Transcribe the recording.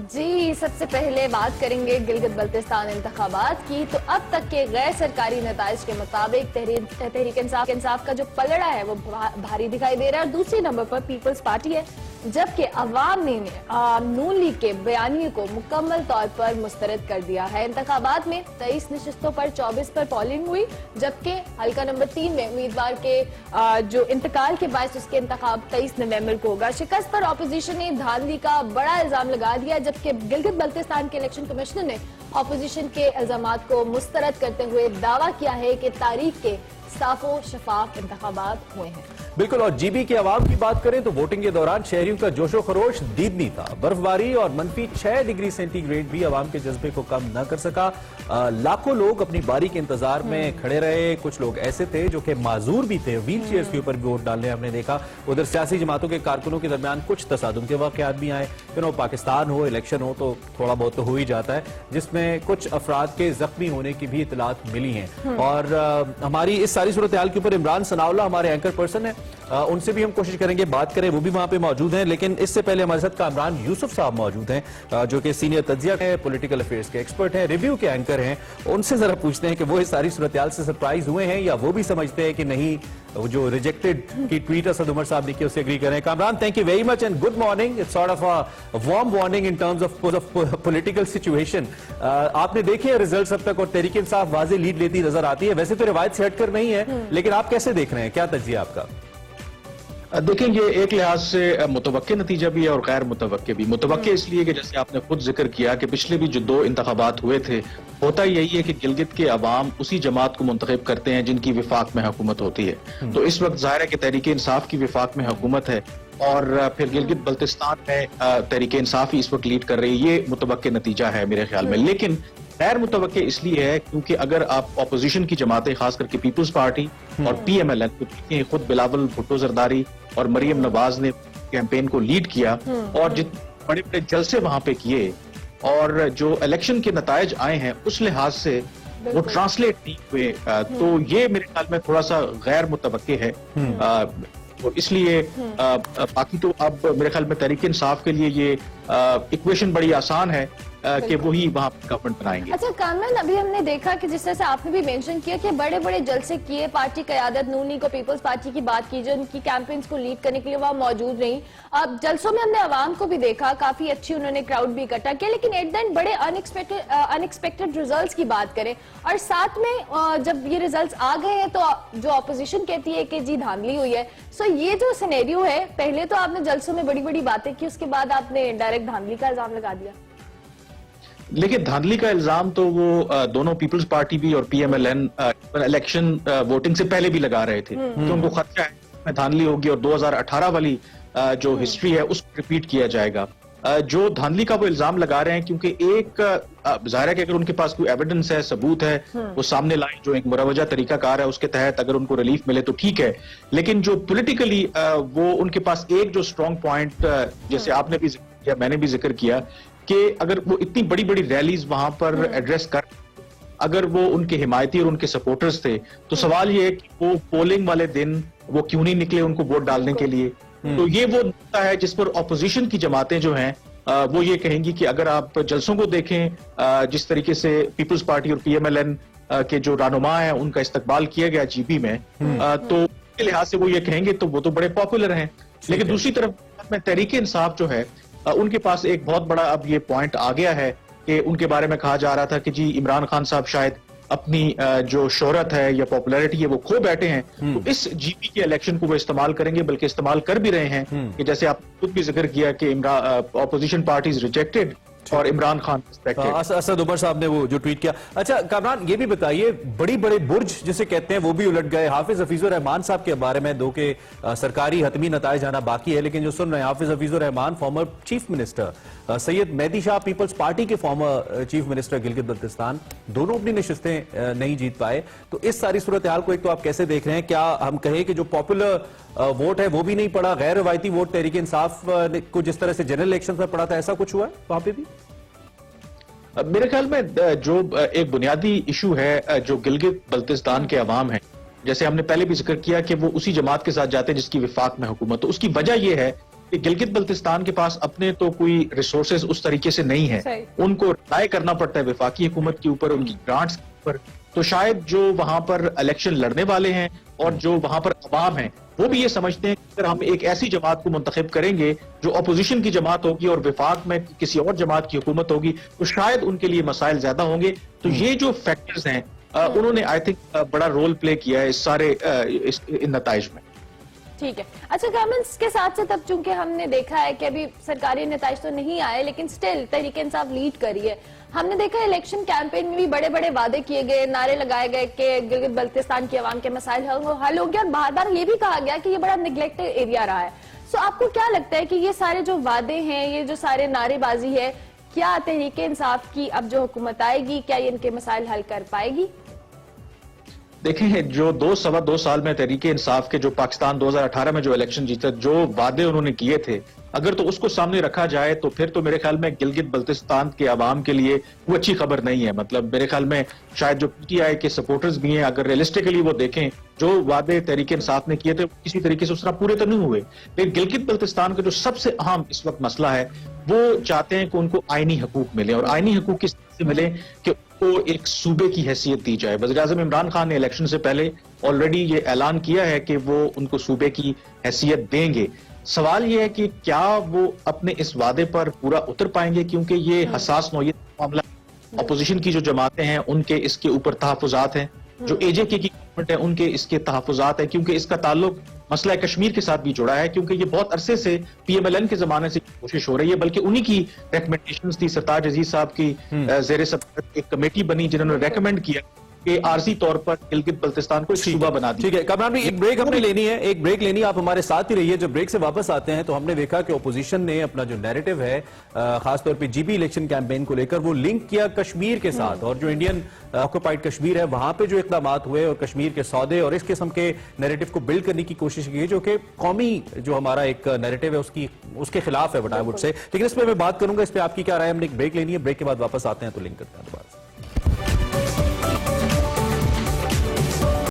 जी, सबसे पहले बात करेंगे गिलगित बल्तिस्तान इंतखाबात की। तो अब तक के गैर सरकारी नताइज के मुताबिक तहरीक इंसाफ का जो पलड़ा है वो भारी दिखाई दे रहा है और दूसरे नंबर पर पीपल्स पार्टी है, जबकि अवाम ने नून लीग के बयानिए को मुकम्मल तौर पर मुस्तरद कर दिया है। इंतखाबात में 23 नशिस्तों पर 24 पर पोलिंग हुई, जबकि हल्का नंबर 3 में उम्मीदवार के जो इंतकाल के बाद उसके इंतखाब 23 नवंबर को होगा। शिकस्त पर ऑपोजिशन ने धांधली का बड़ा इल्जाम लगा दिया, जबकि गिलगित बल्तिस्तान के इलेक्शन कमिश्नर ने ऑपोजिशन के इल्जामात को मुस्तरद करते हुए दावा किया है कि तारीख के साफो शफाफ इंतखाबात हुए हैं। बिल्कुल। और जीबी के अवाम की बात करें तो वोटिंग के दौरान शहरियों का जोशो खरोश दीदनी था। बर्फबारी और मंफी 6 डिग्री सेंटीग्रेड भी अवाम के जज्बे को कम न कर सका। लाखों लोग अपनी बारी के इंतजार में खड़े रहे। कुछ लोग ऐसे थे जो कि माजूर भी थे, व्हील चेयर्स के ऊपर भी वोट डालने हमने देखा। उधर सियासी जमातों के कारकुनों के दरमियान कुछ तसादुम के वाकयात भी आए। पाकिस्तान हो, इलेक्शन हो तो थोड़ा बहुत तो हो ही जाता है, जिसमें कुछ अफराद के जख्मी होने की भी इतलात मिली हैं। और हमारी इस सारी सूरत हाल के ऊपर इमरान सनाउल्लाह हमारे एंकर पर्सन है, उनसे भी हम कोशिश करेंगे बात करें, वो भी वहां पे मौजूद हैं। लेकिन इससे पहले हमारे साथ कामरान यूसुफ साहब मौजूद हैं, जो कि सीनियर तज्जिया के पॉलिटिकल अफेयर्स के एक्सपर्ट हैं, रिव्यू के एंकर हैं। उनसे जरा पूछते हैं कि वो इस सारी सूरत हाल से सरप्राइज हुए हैं या वो भी समझते हैं कि नहीं, जो रिजेक्टेड की ट्वीट असद उमर साहब ने की उससे एग्री करें। Kamran, thank you very much and good morning. It's sort of a warm warning in terms of political situation. आपने देखे रिजल्ट्स अब तक और तहरीक इंसाफ वाज़ेह लीड लेती नजर आती है। वैसे तो रिवायत से हटकर नहीं है, लेकिन आप कैसे देख रहे हैं, क्या तज्जिया आपका? देखें, ये एक लिहाज से मुतवक्के नतीजा भी है और गैर मुतवक्के भी। मुतवक्के इसलिए कि जैसे आपने खुद जिक्र किया कि पिछले भी जो 2 इंतखाबात हुए थे, होता यही है कि गिलगित के अवाम उसी जमात को मुंतखब करते हैं जिनकी विफाक में हुकूमत होती है। तो इस वक्त जाहिर है कि तहरीक इंसाफ की विफाक में हुकूमत है और फिर गिलगित बल्तिस्तान में तहरीक इंसाफ ही इस वक्त लीड कर रही है। ये मुतवक्के नतीजा है मेरे ख्याल में। लेकिन गैर मुतवक्के इसलिए है क्योंकि अगर आप अपोजिशन की जमातें, खास करके पीपल्स पार्टी और PMLN, खुद बिलावल भुट्टो जरदारी और मरियम नवाज ने कैंपेन को लीड किया और जितने बड़े बड़े जलसे वहां पे किए और जो इलेक्शन के नतायज आए हैं उस लिहाज से वो ट्रांसलेट नहीं हुए, तो ये मेरे ख्याल में थोड़ा सा गैर मुतवक्के है। तो इसलिए बाकी तो अब मेरे ख्याल में तहरीक इंसाफ के लिए ये इक्वेशन बड़ी आसान है कि वही वहां गवर्नमेंट बनाएंगे। अच्छा कामरान, अभी हमने देखा कि जिस तरह से आपने भी मेंशन किया कि बड़े बड़े जलसे किए, पार्टी क़यादत नून लीग को पीपल्स पार्टी की बात की जो उनकी कैंपेन्स को लीड करने के लिए वहां मौजूद रही। अब जलसों में हमने आवाम को भी देखा, काफी अच्छी उन्होंने क्राउड भी इकट्ठा किया, लेकिन एट द एंड बड़े अनएक्सपेक्टेड रिजल्ट्स की बात करें और साथ में जब ये रिजल्ट्स आ गए हैं तो जो अपोजिशन कहती है कि जी धांधली हुई है। सो ये जो सिनेरियो है, पहले तो आपने जलसों में बड़ी बड़ी बातें की, उसके बाद आपने डायरेक्ट धांधली का इल्जाम लगा दिया। लेकिन धांधली का इल्जाम तो वो दोनों पीपल्स पार्टी भी और PMLN इलेक्शन वोटिंग से पहले भी लगा रहे थे कि उनको खतरा है धांधली होगी और 2018 वाली जो हिस्ट्री है उसको रिपीट किया जाएगा। जो धांधली का वो इल्जाम लगा रहे हैं क्योंकि एक जाहिर है कि अगर उनके पास कोई एविडेंस है, सबूत है, वो सामने लाए, जो एक मुरवजा तरीकाकार है उसके तहत अगर उनको रिलीफ मिले तो ठीक है। लेकिन जो पॉलिटिकली वो उनके पास एक जो स्ट्रॉन्ग पॉइंट, जैसे आपने भी जिक्र किया, मैंने भी जिक्र किया, कि अगर वो इतनी बड़ी बड़ी रैलीज वहां पर एड्रेस कर, अगर वो उनके हिमायती और उनके सपोर्टर्स थे, तो सवाल ये है कि वो पोलिंग वाले दिन वो क्यों नहीं निकले उनको वोट डालने के लिए। तो ये वो नुकता है जिस पर ऑपोजिशन की जमातें जो हैं वो ये कहेंगी कि अगर आप जलसों को देखें, जिस तरीके से पीपल्स पार्टी और PMLN के जो रहनुमा है उनका इस्तकबाल किया गया GB में, तो उसके लिहाज से वो ये कहेंगे तो वो तो बड़े पॉपुलर हैं। लेकिन दूसरी तरफ में तहरीक इंसाफ जो है उनके पास एक बहुत बड़ा अब ये पॉइंट आ गया है कि उनके बारे में कहा जा रहा था कि जी इमरान खान साहब शायद अपनी जो शोहरत है या पॉपुलैरिटी है वो खो बैठे हैं, तो इस GB के इलेक्शन को वो इस्तेमाल करेंगे, बल्कि इस्तेमाल कर भी रहे हैं कि जैसे आप खुद भी जिक्र किया कि ऑपोजिशन पार्टीज रिजेक्टेड और इमरान खान असद उमर साहब ने वो जो ट्वीट किया। अच्छा कामरान, ये भी बताइए, बड़ी बड़े बुर्ज जिसे कहते हैं वो भी उलट गए। हाफिज हफीजुर रहमान साहब के बारे में 2 के सरकारी हतमी नताइज आना बाकी है, लेकिन जो सुन रहे हैं, Hafiz Hafeezur Rehman former chief minister, Syed Mehdi Shah Peoples Party के former chief minister Gilgit Baltistan, दोनों अपनी नशिस्तें नहीं जीत पाए। तो इस सारी सूरत हाल को एक तो आप कैसे देख रहे हैं? क्या हम कहें कि जो पॉपुलर वोट है वो भी नहीं पड़ा, गैर रवायती वोट तहरीक इंसाफ को जिस तरह से जनरल इलेक्शन में पड़ा था, ऐसा कुछ हुआ है वहां पे भी? मेरे ख्याल में जो एक बुनियादी इशू है जो गिलगित बल्तिस्तान के अवाम है, जैसे हमने पहले भी जिक्र किया कि वो उसी जमात के साथ जाते हैं जिसकी विफाक में हुकूमत, तो उसकी वजह यह है कि गिलगित बल्तिस्तान के पास अपने तो कोई रिसोर्सेज उस तरीके से नहीं है, सही। उनको रिलाय करना पड़ता है वफाकी हुकूमत के ऊपर, उनकी ग्रांट्स के ऊपर। तो शायद जो वहां पर इलेक्शन लड़ने वाले हैं और जो वहां पर अवाम है वो भी ये समझते हैं कि अगर हम एक ऐसी जमात को मुंतखब करेंगे जो अपोजिशन की जमात होगी और विफाक में किसी और जमात की हुकूमत होगी, तो शायद उनके लिए मसाइल ज्यादा होंगे। तो ये जो फैक्टर्स हैं उन्होंने आई थिंक बड़ा रोल प्ले किया है इस सारे इन नताइज में। ठीक है। अच्छा कमेंट्स के साथ साथ अब चूंकि हमने देखा है कि अभी सरकारी नताइज तो नहीं आए, लेकिन स्टिल तहरीक इंसाफ लीड करी है। हमने देखा इलेक्शन कैंपेन में भी बड़े बड़े वादे किए गए, नारे लगाए गए कि गिलगित बल्तिस्तान की आवाम के मसाइल हल हो गया, और बार बार ये भी कहा गया कि ये बड़ा निगलेक्टेड एरिया रहा है। सो आपको क्या लगता है कि ये सारे जो वादे हैं, ये जो सारे नारेबाजी है, क्या तहरीक इंसाफ की अब जो हुकूमत आएगी, क्या ये इनके मसाइल हल कर पाएगी? देखें, जो सवा दो साल में तहरीक इंसाफ के जो पाकिस्तान 2018 में जो इलेक्शन जीता, जो वादे उन्होंने किए थे, अगर तो उसको सामने रखा जाए तो फिर तो मेरे ख्याल में गिलगित बल्तिस्तान के अवाम के लिए वो अच्छी खबर नहीं है। मतलब मेरे ख्याल में शायद जो पीटीआई के सपोर्टर्स भी हैं, अगर रियलिस्टिकली वो देखें जो वादे तहरीक इंसाफ ने किए थे किसी तरीके से उस तरह पूरे तो नहीं हुए। लेकिन गिलगित बल्तिस्तान का जो सबसे अहम इस वक्त मसला है, वो चाहते हैं कि उनको आईनी हकूक मिले, और आईनी हकूक किस तरह से मिले कि को एक सूबे की हैसियत दी जाए। वज़ीर-ए-आज़म इमरान खान ने इलेक्शन से पहले ऑलरेडी ये ऐलान किया है कि वो उनको सूबे की हैसियत देंगे। सवाल ये है कि क्या वो अपने इस वादे पर पूरा उतर पाएंगे, क्योंकि ये हसास नौयत मामला, अपोजिशन की जो जमातें हैं उनके इसके ऊपर तहफ़्फ़ुज़ात हैं, जो एजेके की गवर्नमेंट है उनके इसके तहफ़्फ़ुज़ात है, क्योंकि इसका ताल्लुक मसला कश्मीर के साथ भी जुड़ा है, क्योंकि ये बहुत अरसे से पीएमएलएन के जमाने से कोशिश हो रही है, बल्कि उन्हीं की रिकमेंडेशंस थी। सरताज अजीज साहब की ज़ेरे सदारत एक कमेटी बनी जिन्होंने रेकमेंड किया कि आरजी तौर पर गिलगित बल्तिस्तान को एक सूबा बना दिया। ठीक है कमरान भाई, एक ब्रेक हमने लेनी है, एक ब्रेक लेनी है, आप हमारे साथ ही रहिए। जब ब्रेक से वापस आते हैं तो हमने देखा कि ओपोजिशन ने अपना जो नैरेटिव है खासतौर पे जीबी इलेक्शन कैंपेन को लेकर वो लिंक किया कश्मीर के साथ, और जो इंडियन ऑक्युपाइड कश्मीर है वहां पे जो इकदामात हुए और कश्मीर के सौदे और इस किस्म के नैरेटिव को बिल्ड करने की कोशिश की, जो कि कौमी जो हमारा एक नैरेटिव है उसके खिलाफ है बटावुड से। लेकिन इस पर मैं बात करूंगा, इस पर आपकी क्या राय है। हमने एक ब्रेक लेनी है, ब्रेक के बाद वापस आते हैं तो लिंक करते हैं दोबारा।